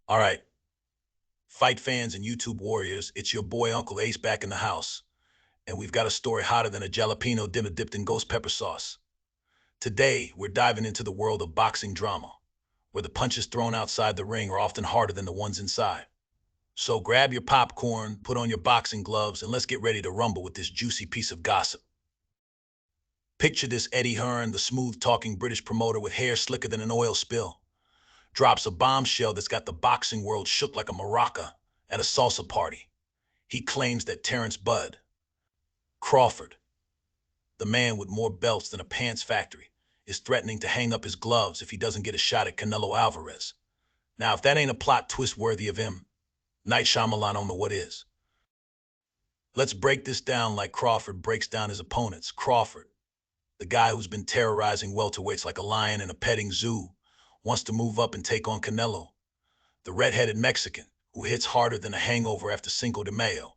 All right, fight fans and YouTube warriors, it's your boy Uncle Ace back in the house, and we've got a story hotter than a jalapeno dinner dipped in ghost pepper sauce. Today, we're diving into the world of boxing drama, where the punches thrown outside the ring are often harder than the ones inside. So grab your popcorn, put on your boxing gloves, and let's get ready to rumble with this juicy piece of gossip. Picture this: Eddie Hearn, the smooth-talking British promoter with hair slicker than an oil spill, drops a bombshell that's got the boxing world shook like a maraca at a salsa party. He claims that Terence Crawford, the man with more belts than a pants factory, is threatening to hang up his gloves if he doesn't get a shot at Canelo Alvarez. Now, if that ain't a plot twist worthy of him, Night Shyamalan, I don't know what is. Let's break this down like Crawford breaks down his opponents. Crawford, the guy who's been terrorizing welterweights like a lion in a petting zoo, wants to move up and take on Canelo, the red-headed Mexican who hits harder than a hangover after Cinco de Mayo.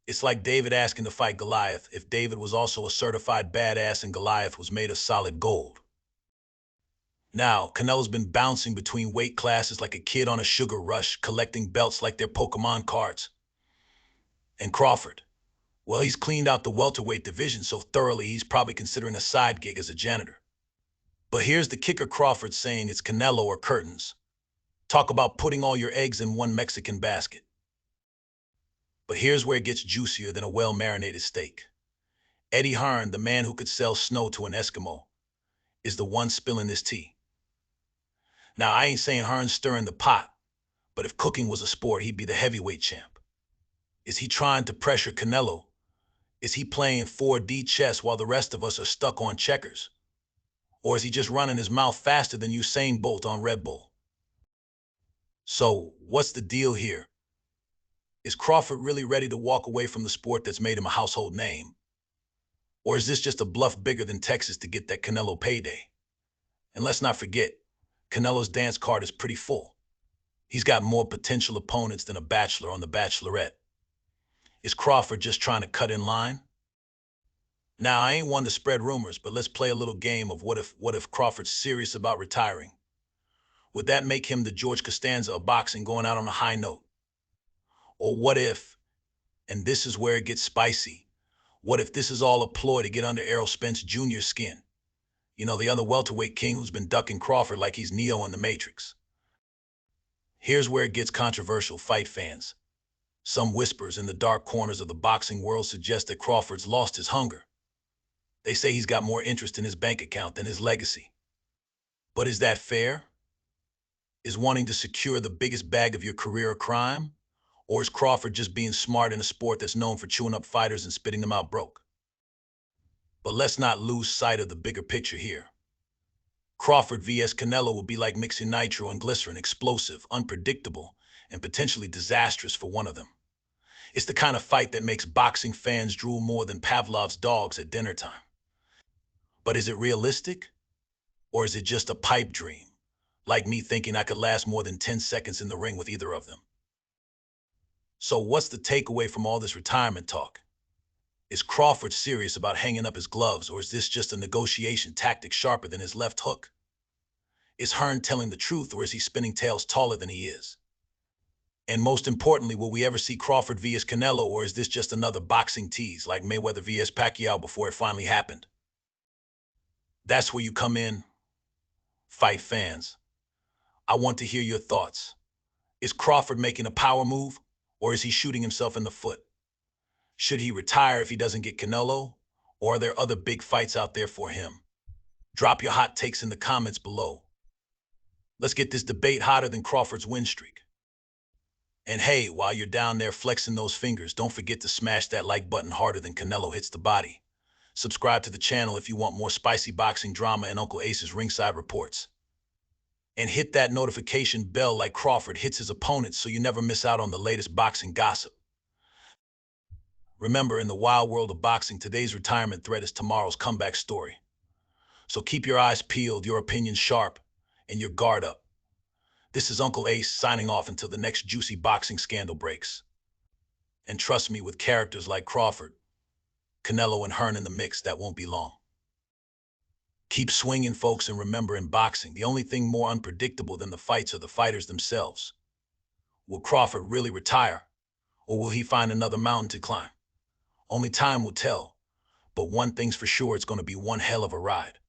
It's like David asking to fight Goliath if David was also a certified badass and Goliath was made of solid gold. Now, Canelo's been bouncing between weight classes like a kid on a sugar rush, collecting belts like they're Pokemon cards. And Crawford, well, he's cleaned out the welterweight division so thoroughly he's probably considering a side gig as a janitor. But here's the kicker: Crawford saying it's Canelo or curtains. Talk about putting all your eggs in one Mexican basket. But here's where it gets juicier than a well-marinated steak. Eddie Hearn, the man who could sell snow to an Eskimo, is the one spilling this tea. Now, I ain't saying Hearn's stirring the pot, but if cooking was a sport, he'd be the heavyweight champ. Is he trying to pressure Canelo? Is he playing 4D chess while the rest of us are stuck on checkers? Or is he just running his mouth faster than Usain Bolt on Red Bull? So, what's the deal here? Is Crawford really ready to walk away from the sport that's made him a household name? Or is this just a bluff bigger than Texas to get that Canelo payday? And let's not forget, Canelo's dance card is pretty full. He's got more potential opponents than a bachelor on The Bachelorette. Is Crawford just trying to cut in line? Now, I ain't one to spread rumors, but let's play a little game of what if Crawford's serious about retiring? Would that make him the George Costanza of boxing, going out on a high note? Or what if, and this is where it gets spicy, what if this is all a ploy to get under Errol Spence Jr.'s skin? You know, the other welterweight king who's been ducking Crawford like he's Neo in the Matrix. Here's where it gets controversial, fight fans. Some whispers in the dark corners of the boxing world suggest that Crawford's lost his hunger. They say he's got more interest in his bank account than his legacy. But is that fair? Is wanting to secure the biggest bag of your career a crime? Or is Crawford just being smart in a sport that's known for chewing up fighters and spitting them out broke? But let's not lose sight of the bigger picture here. Crawford vs. Canelo will be like mixing nitro and glycerin: explosive, unpredictable, and potentially disastrous for one of them. It's the kind of fight that makes boxing fans drool more than Pavlov's dogs at dinner time. But is it realistic? Or is it just a pipe dream, like me thinking I could last more than 10 seconds in the ring with either of them? So what's the takeaway from all this retirement talk? Is Crawford serious about hanging up his gloves, or is this just a negotiation tactic sharper than his left hook? Is Hearn telling the truth, or is he spinning tales taller than he is? And most importantly, will we ever see Crawford vs. Canelo, or is this just another boxing tease like Mayweather vs. Pacquiao before it finally happened? That's where you come in, fight fans. I want to hear your thoughts. Is Crawford making a power move, or is he shooting himself in the foot? Should he retire if he doesn't get Canelo, or are there other big fights out there for him? Drop your hot takes in the comments below. Let's get this debate hotter than Crawford's win streak. And hey, while you're down there flexing those fingers, don't forget to smash that like button harder than Canelo hits the body. Subscribe to the channel if you want more spicy boxing drama and Uncle Ace's ringside reports. And hit that notification bell like Crawford hits his opponents so you never miss out on the latest boxing gossip. Remember, in the wild world of boxing, today's retirement threat is tomorrow's comeback story. So keep your eyes peeled, your opinions sharp, and your guard up. This is Uncle Ace signing off until the next juicy boxing scandal breaks. And trust me, with characters like Crawford, Canelo, and Hearn in the mix, that won't be long. Keep swinging, folks, and remember, in boxing, the only thing more unpredictable than the fights are the fighters themselves. Will Crawford really retire, or will he find another mountain to climb? Only time will tell, but one thing's for sure, it's going to be one hell of a ride.